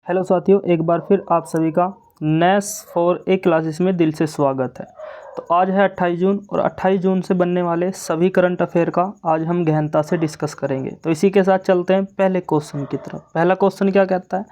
Hello साथियों, एक बार फिर आप सभी का नेस फॉर ए क्लासेस में दिल से स्वागत है। तो आज है 28 जून और 28 जून से बनने वाले सभी करंट अफेयर का आज हम गहनता से डिस्कस करेंगे। तो इसी के साथ चलते हैं पहले क्वेश्चन की तरफ। पहला क्वेश्चन क्या कहता है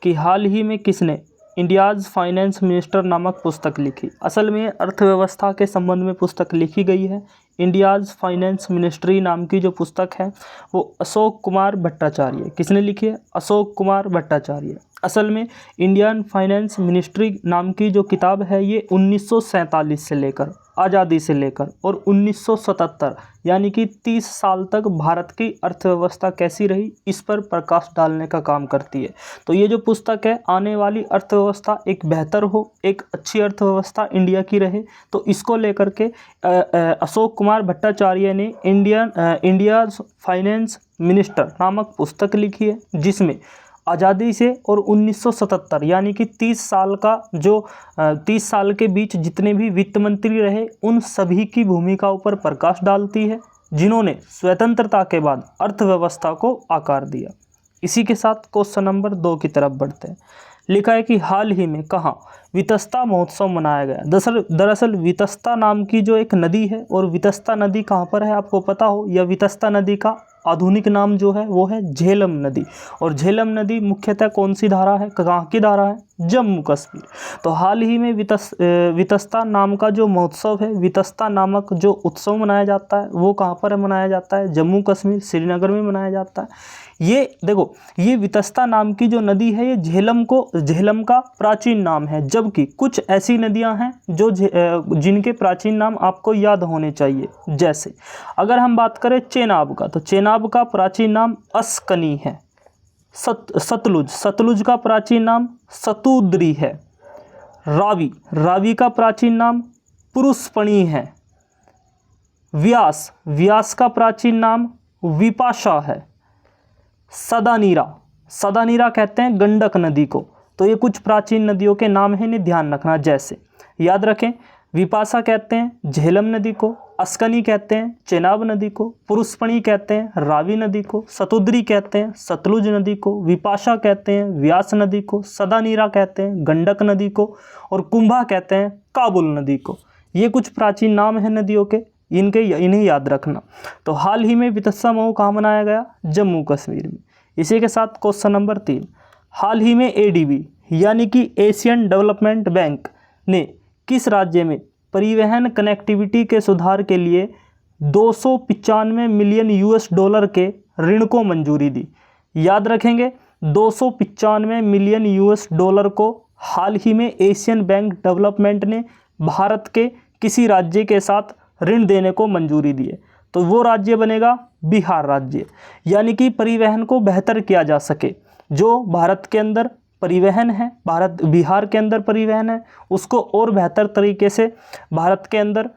कि हाल ही में किसने इंडियाज़ फाइनेंस मिनिस्टर नामक पुस्तक लिखी। असल में अर्थव्यवस्था के संबंध में पुस्तक लिखी गई है। इंडियाज़ फाइनेंस मिनिस्ट्री नाम की जो पुस्तक है वो अशोक कुमार भट्टाचार्य, किसने लिखी है? अशोक कुमार भट्टाचार्य। असल में इंडियन फाइनेंस मिनिस्ट्री नाम की जो किताब है ये 1947 से लेकर आज़ादी से लेकर और 1977 यानी कि 30 साल तक भारत की अर्थव्यवस्था कैसी रही इस पर प्रकाश डालने का काम करती है। तो ये जो पुस्तक है, आने वाली अर्थव्यवस्था एक बेहतर हो, एक अच्छी अर्थव्यवस्था इंडिया की रहे, तो इसको लेकर के अशोक कुमार भट्टाचार्य ने इंडिया फाइनेंस मिनिस्टर नामक पुस्तक लिखी है, जिसमें आज़ादी से और 1977 यानी कि 30 साल का जो 30 साल के बीच जितने भी वित्त मंत्री रहे उन सभी की भूमिका ऊपर प्रकाश डालती है, जिन्होंने स्वतंत्रता के बाद अर्थव्यवस्था को आकार दिया। इसी के साथ क्वेश्चन नंबर 2 की तरफ बढ़ते हैं। लिखा है कि हाल ही में कहाँ वितस्ता महोत्सव मनाया गया। दरअसल वितस्ता नाम की जो एक नदी है, और वितस्ता नदी कहाँ पर है आपको पता हो, या वितस्ता नदी का आधुनिक नाम जो है वो है झेलम नदी। और झेलम नदी मुख्यतः कौन सी धारा है, कहाँ की धारा है? जम्मू कश्मीर। तो हाल ही में वितस्ता नाम का जो महोत्सव है, वितस्ता नामक जो उत्सव मनाया जाता है वो कहाँ पर मनाया जाता है? जम्मू कश्मीर, श्रीनगर में मनाया जाता है। ये देखो, ये वितस्ता नाम की जो नदी है ये झेलम का प्राचीन नाम है, जबकि कुछ ऐसी नदियां हैं जो जिनके प्राचीन नाम आपको याद होने चाहिए। जैसे अगर हम बात करें चेनाब का, तो चेनाब का प्राचीन नाम अस्कनी है। सतलुज का प्राचीन नाम सतुद्री है। रावी का प्राचीन नाम पुरुषपणी है। व्यास का प्राचीन नाम विपाशा है। सदानीरा कहते हैं गंडक नदी को। तो ये कुछ प्राचीन नदियों के नाम हैं, इन्हें ध्यान रखना। जैसे याद रखें, विपाशा कहते हैं झेलम नदी को, अस्कनी कहते हैं चेनाब नदी को, पुरुषपणी कहते हैं रावी नदी को, सतुद्री कहते हैं सतलुज नदी को, विपाशा कहते हैं व्यास नदी को, सदानीरा कहते हैं गंडक नदी को, और कुंभा कहते हैं काबुल नदी को। ये कुछ प्राचीन नाम हैं नदियों के, इन्हें याद रखना। तो हाल ही में वितस्ता महोत्सव कहाँ मनाया गया? जम्मू कश्मीर में। इसी के साथ क्वेश्चन नंबर 3, हाल ही में एडीबी यानी कि एशियन डेवलपमेंट बैंक ने किस राज्य में परिवहन कनेक्टिविटी के सुधार के लिए 295 मिलियन US$ के ऋण को मंजूरी दी? याद रखेंगे, 295 मिलियन US$ को हाल ही में एशियन बैंक डेवलपमेंट ने भारत के किसी राज्य के साथ ऋण देने को मंजूरी दी है। तो वो राज्य बनेगा बिहार राज्य। यानी कि परिवहन को बेहतर किया जा सके, जो भारत के अंदर परिवहन है, बिहार के अंदर परिवहन है, उसको और बेहतर तरीके से भारत के अंदर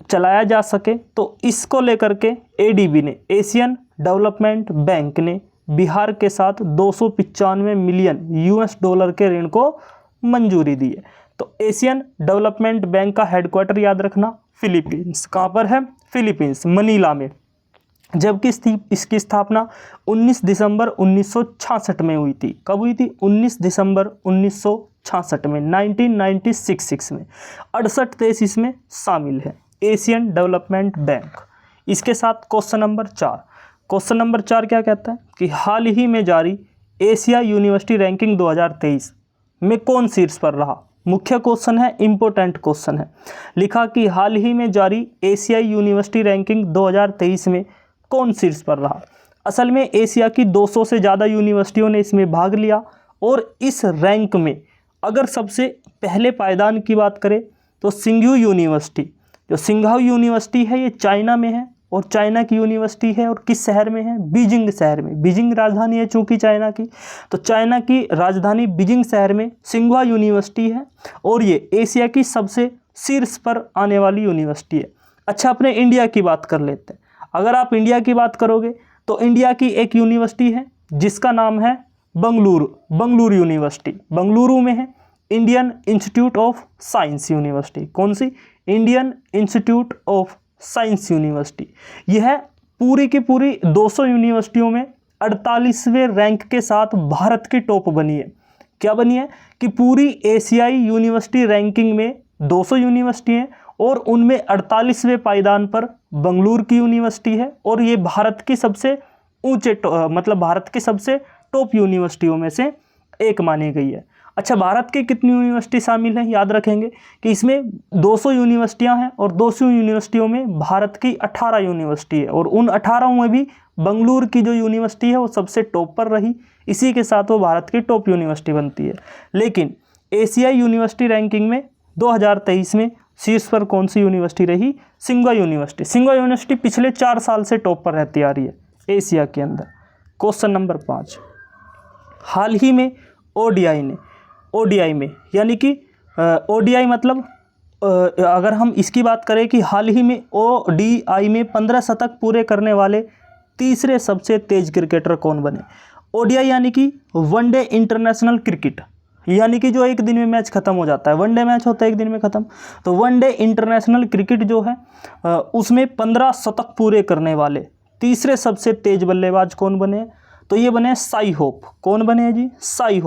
चलाया जा सके। तो इसको लेकर के एडीबी ने, एशियन डेवलपमेंट बैंक ने बिहार के साथ 295 मिलियन US$ के ऋण को मंजूरी दी है। तो एशियन डेवलपमेंट बैंक का हेडक्वार्टर याद रखना फिलीपींस। कहाँ पर है? फिलीपींस, मनीला में। जबकि इसकी स्थापना 19 दिसंबर 1966 में हुई थी। कब हुई थी? 19 दिसंबर 1966 में, 1996 में। 68 देश इसमें शामिल है, एशियन डेवलपमेंट बैंक। इसके साथ क्वेश्चन नंबर 4। क्वेश्चन नंबर 4 क्या कहता है कि हाल ही में जारी एशिया यूनिवर्सिटी रैंकिंग 2023 में कौन शीर्ष पर रहा? मुख्य क्वेश्चन है, इंपॉर्टेंट क्वेश्चन है। लिखा कि हाल ही में जारी एशिया यूनिवर्सिटी रैंकिंग 2023 में कौन शीर्ष पर रहा? असल में एशिया की 200 से ज़्यादा यूनिवर्सिटियों ने इसमें भाग लिया, और इस रैंक में अगर सबसे पहले पायदान की बात करें तो सिंघू यूनिवर्सिटी, जो सिंघाई यूनिवर्सिटी है ये चाइना में है, और चाइना की यूनिवर्सिटी है, और किस शहर में है? बीजिंग शहर में। बीजिंग राजधानी है चूँकि चाइना की, तो चाइना की राजधानी बीजिंग शहर में सिंघुआ यूनिवर्सिटी है, और ये एशिया की सबसे शीर्ष पर आने वाली यूनिवर्सिटी है। अच्छा, अपने इंडिया की बात कर लेते हैं। अगर आप इंडिया की बात करोगे तो इंडिया की एक यूनिवर्सिटी है जिसका नाम है बंगलुरु यूनिवर्सिटी। बंगलुरु में है Indian Institute of Science university. कौन सी? Indian Institute of Science university. यह पूरी की पूरी 200 यूनिवर्सिटियों में 48वें रैंक के साथ भारत की टॉप बनी है। क्या बनी है कि पूरी एशियाई यूनिवर्सिटी रैंकिंग में 200 यूनिवर्सिटी हैं और उनमें 48वें पायदान पर बेंगलुरु की यूनिवर्सिटी है और ये भारत की सबसे ऊंचे मतलब भारत की सबसे टॉप यूनिवर्सिटियों में से एक मानी गई है। अच्छा, भारत की कितनी यूनिवर्सिटी शामिल हैं? याद रखेंगे कि इसमें 200 यूनिवर्सिटियां हैं और 200 यूनिवर्सिटियों में भारत की 18 यूनिवर्सिटी है और उन 18 में भी बेंगलुरु की जो यूनिवर्सिटी है वो सबसे टॉप पर रही, इसी के साथ वो भारत की टॉप यूनिवर्सिटी बनती है। लेकिन एशियाई यूनिवर्सिटी रैंकिंग में 2023 में शीर्ष पर कौन सी यूनिवर्सिटी रही? सिंघुआ यूनिवर्सिटी। सिंघुआ यूनिवर्सिटी पिछले 4 साल से टॉप पर रहती आ रही है एशिया के अंदर। क्वेश्चन नंबर 5, हाल ही में ओडीआई में यानी कि ओडीआई मतलब अगर हम इसकी बात करें कि हाल ही में ओडीआई में 15 शतक पूरे करने वाले तीसरे सबसे तेज क्रिकेटर कौन बने? ओडीआई यानी कि वनडे इंटरनेशनल क्रिकेट, यानी कि जो एक दिन में मैच खत्म हो जाता है, वनडे मैच होता है एक दिन में खत्म, तो वनडे इंटरनेशनल क्रिकेट जो है उसमें 15 शतक पूरे करने वाले तीसरे सबसे तेज बल्लेबाज कौन बने? तो ये बने शाई होप। कौन बने जी? शाई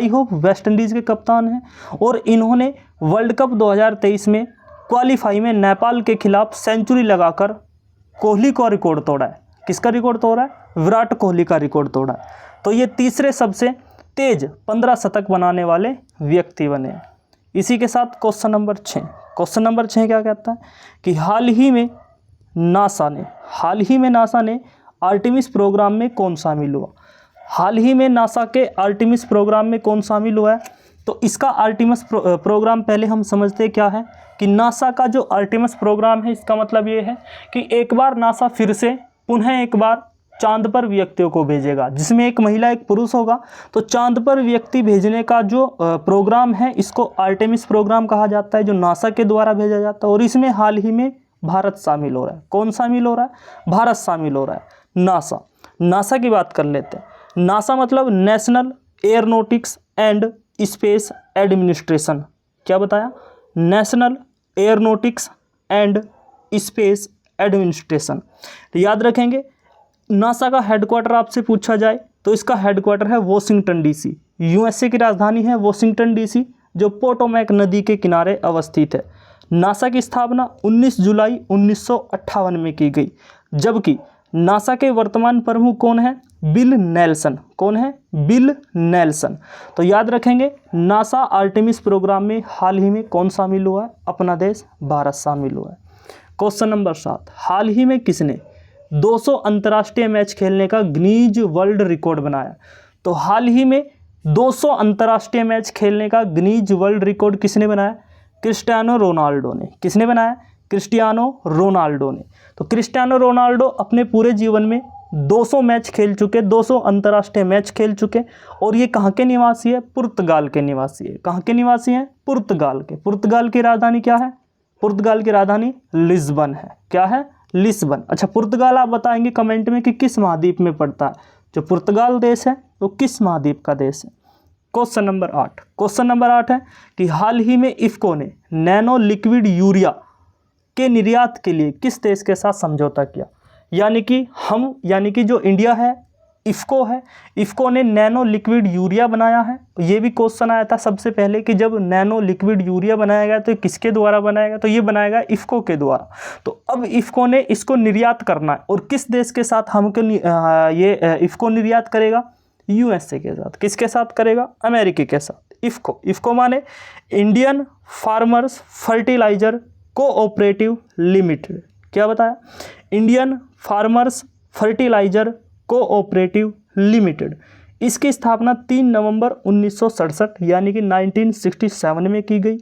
होप वेस्ट इंडीज़ के कप्तान हैं और इन्होंने वर्ल्ड कप 2023 में क्वालिफाई में नेपाल के खिलाफ सेंचुरी लगाकर कोहली का रिकॉर्ड तोड़ा है। किसका रिकॉर्ड तोड़ा है? विराट कोहली का रिकॉर्ड तोड़ा है। तो ये तीसरे सबसे तेज 15 शतक बनाने वाले व्यक्ति बने हैं। इसी के साथ क्वेश्चन नंबर 6 क्या कहता है कि हाल ही में नासा ने आर्टेमिस प्रोग्राम में कौन शामिल हुआ? हाल ही में नासा के आर्टेमिस प्रोग्राम में कौन शामिल हुआ है? तो इसका आर्टेमिस प्रोग्राम पहले हम समझते क्या है कि नासा का जो आर्टेमिस प्रोग्राम है इसका मतलब ये है कि एक बार नासा फिर से पुनः एक बार चांद पर व्यक्तियों को भेजेगा, जिसमें एक महिला एक पुरुष होगा। तो चांद पर व्यक्ति भेजने का जो प्रोग्राम है इसको आर्टेमिस प्रोग्राम कहा जाता है, जो नासा के द्वारा भेजा जाता है। और इसमें हाल ही में भारत शामिल हो रहा है। कौन शामिल हो रहा है? भारत शामिल हो रहा है। नासा की बात कर लेते हैं। नासा मतलब national aeronautics and space administration. क्या बताया? National aeronautics and space administration. तो याद रखेंगे, नासा का हेडक्वार्टर आपसे पूछा जाए तो इसका हेडक्वार्टर है वॉशिंगटन डीसी। यूएसए की राजधानी है वॉशिंगटन डीसी, जो पोटोमैक नदी के किनारे अवस्थित है। नासा की स्थापना 19 जुलाई 1958 में की गई, जबकि नासा के वर्तमान प्रमुख कौन है? Bill Nelson. कौन है? Bill Nelson. तो याद रखेंगे, नासा आर्टेमिस प्रोग्राम में हाल ही में कौन शामिल हुआ है? अपना देश भारत शामिल हुआ है। क्वेश्चन नंबर 7, हाल ही में किसने 200 अंतर्राष्ट्रीय मैच खेलने का गिनीज वर्ल्ड रिकॉर्ड बनाया? तो हाल ही में 200 अंतर्राष्ट्रीय मैच खेलने का गिनीज वर्ल्ड रिकॉर्ड किसने बनाया? क्रिस्टियानो रोनाल्डो ने। किसने बनाया? क्रिस्टियानो रोनाल्डो ने। तो क्रिस्टियानो रोनाल्डो अपने पूरे जीवन में 200 मैच खेल चुके, 200 अंतर्राष्ट्रीय मैच खेल चुके। और ये कहाँ के निवासी है? पुर्तगाल के निवासी है। कहाँ के निवासी हैं? पुर्तगाल के। पुर्तगाल की राजधानी क्या है? पुर्तगाल की राजधानी लिस्बन है। क्या है? लिस्बन। अच्छा, पुर्तगाल आप बताएंगे कमेंट में कि किस महाद्वीप में पड़ता है? जो पुर्तगाल देश है वो किस महाद्वीप का देश है? क्वेश्चन नंबर 8 है कि हाल ही में इफ्को ने नैनो लिक्विड यूरिया के निर्यात के लिए किस देश के साथ समझौता किया? यानी कि जो इंडिया है, इफ्को ने नैनो लिक्विड यूरिया बनाया है। ये भी क्वेश्चन आया था सबसे पहले कि जब नैनो लिक्विड यूरिया बनाया गया तो किसके द्वारा बनाया गया? तो ये बनाया गया इफ्को के द्वारा। तो अब इफ्को ने इसको निर्यात करना है और किस देश के साथ ये इफ्को निर्यात करेगा? यूएसए के साथ। किसके साथ करेगा? अमेरिका के साथ। इफ्को माने Indian farmers fertiliser cooperative limited. क्या बताया? Indian farmers fertiliser cooperative limited. इसकी स्थापना 3 नवंबर 1967 यानी कि 1967 में की गई।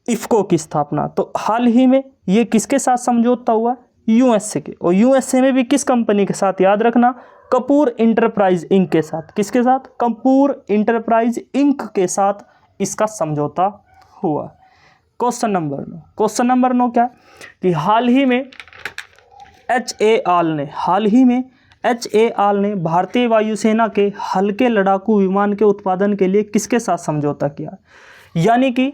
इफ्को की स्थापना तो हाल ही में ये किसके साथ समझौता हुआ? यूएसए के। और यूएसए में भी किस कंपनी के साथ? याद रखना, कपूर इंटरप्राइज इंक के साथ। किसके साथ? कपूर इंटरप्राइज इंक के साथ इसका समझौता हुआ। क्वेश्चन नंबर 9 क्या कि हाल ही में HAL ने भारतीय वायुसेना के हल्के लड़ाकू विमान के उत्पादन के लिए किसके साथ समझौता किया? यानी कि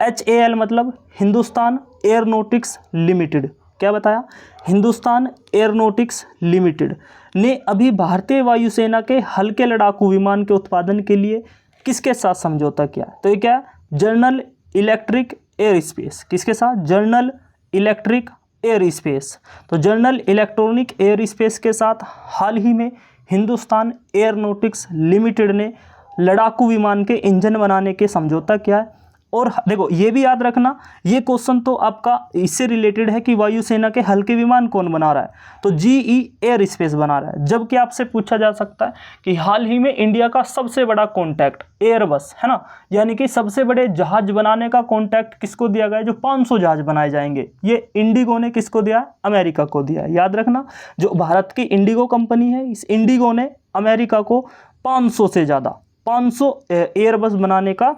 HAL मतलब हिंदुस्तान एयरोनॉटिक्स लिमिटेड। क्या बताया? हिंदुस्तान एयरोनॉटिक्स लिमिटेड ने अभी भारतीय वायुसेना के हल्के लड़ाकू विमान के उत्पादन के लिए किसके साथ समझौता किया है? तो ये क्या है? General electric air space. किसके साथ? General electric air space. तो जनरल इलेक्ट्रॉनिक एयर स्पेस के साथ हाल ही में हिंदुस्तान एयरोनॉटिक्स लिमिटेड ने लड़ाकू विमान के इंजन बनाने के समझौता किया है। और देखो ये भी याद रखना, ये क्वेश्चन तो आपका इससे रिलेटेड है कि वायुसेना के हल्के विमान कौन बना रहा है, तो जीई एयर स्पेस बना रहा है। जबकि आपसे पूछा जा सकता है कि हाल ही में इंडिया का सबसे बड़ा कॉन्ट्रैक्ट एयरबस है ना, यानी कि सबसे बड़े जहाज बनाने का कॉन्ट्रैक्ट किसको दिया गया है? जो 500 जहाज बनाए जाएंगे, ये इंडिगो ने किसको दिया है? अमेरिका को दिया है। याद रखना, जो भारत की इंडिगो कंपनी है, इस इंडिगो ने अमेरिका को 500 से ज़्यादा 500 एयरबस बनाने का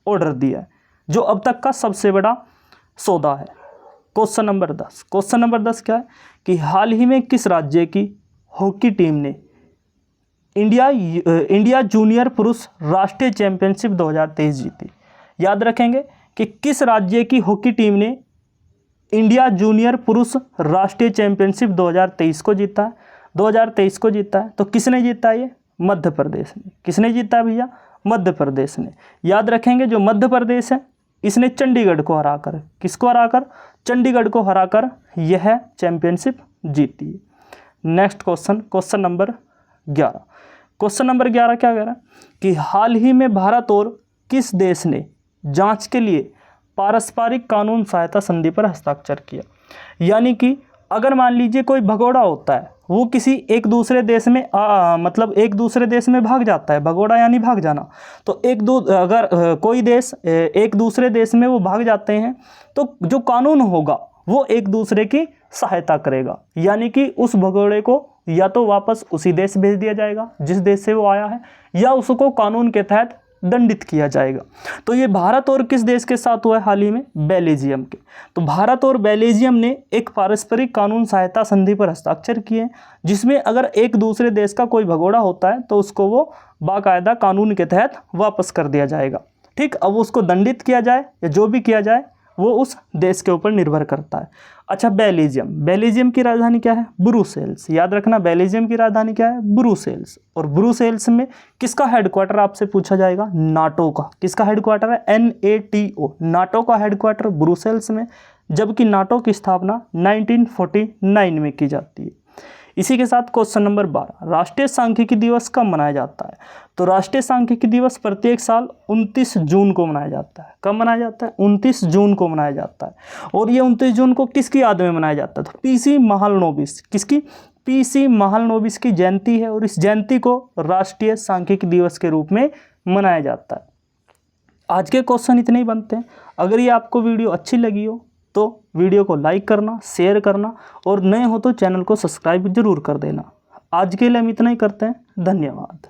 ऑर्डर दिया है, जो अब तक का सबसे बड़ा सौदा है। Question number 10। क्वेश्चन नंबर 10 क्या है कि हाल ही में किस राज्य की हॉकी टीम ने इंडिया जूनियर पुरुष राष्ट्रीय चैंपियनशिप 2023 जीती? याद रखेंगे कि किस राज्य की हॉकी टीम ने इंडिया जूनियर पुरुष राष्ट्रीय चैंपियनशिप 2023 को जीता है? 2023 को जीता है। तो किसने जीता है? ये मध्य प्रदेश ने। किसने जीता है भैया? मध्य प्रदेश ने। याद रखेंगे जो मध्य प्रदेश है, इसने चंडीगढ़ को हराकर, किसको हराकर? चंडीगढ़ को हराकर यह चैंपियनशिप जीती है। Next question, question number 11। Question number 11 क्या कह रहा है कि हाल ही में भारत और किस देश ने जांच के लिए पारस्परिक कानून सहायता संधि पर हस्ताक्षर किया? यानी कि अगर मान लीजिए कोई भगोड़ा होता है, वो किसी एक दूसरे देश में मतलब एक दूसरे देश में भाग जाता है, भगोड़ा यानी भाग जाना। तो अगर कोई देश एक दूसरे देश में वो भाग जाते हैं, तो जो कानून होगा वो एक दूसरे की सहायता करेगा, यानी कि उस भगोड़े को या तो वापस उसी देश भेज दिया जाएगा जिस देश से वो आया है, या उसको कानून के तहत दंडित किया जाएगा। तो ये भारत और किस देश के साथ हुआ है हाल ही में? बेल्जियम के। तो भारत और बेल्जियम ने एक पारस्परिक कानून सहायता संधि पर हस्ताक्षर किए, जिसमें अगर एक दूसरे देश का कोई भगोड़ा होता है तो उसको वो बाकायदा कानून के तहत वापस कर दिया जाएगा। ठीक, अब उसको दंडित किया जाए या जो भी किया जाए वो उस देश के ऊपर निर्भर करता है। अच्छा, बेल्जियम की राजधानी क्या है? ब्रुसेल्स। याद रखना, बेल्जियम की राजधानी क्या है? ब्रुसेल्स। और ब्रुसेल्स में किसका हेडक्वार्टर आपसे पूछा जाएगा? नाटो का। किसका हेडक्वार्टर है? NATO। नाटो का हेडक्वार्टर ब्रुसेल्स में, जबकि नाटो की स्थापना 1949 में की जाती है। इसी के साथ क्वेश्चन नंबर 12, राष्ट्रीय सांख्यिकी दिवस कब मनाया जाता है? तो राष्ट्रीय सांख्यिकी दिवस प्रत्येक साल 29 जून को मनाया जाता है। कब मनाया जाता है? 29 जून को मनाया जाता है। और ये 29 जून को किसकी याद में मनाया जाता है? तो PC महालनोबिस। किसकी? PC महालनोबिस की जयंती है, और इस जयंती को राष्ट्रीय सांख्यिकी दिवस के रूप में मनाया जाता है। आज के क्वेश्चन इतने ही बनते हैं। अगर ये आपको वीडियो अच्छी लगी हो तो वीडियो को लाइक करना, शेयर करना, और नए हो तो चैनल को सब्सक्राइब जरूर कर देना। आज के लिए हम इतना ही करते हैं। धन्यवाद।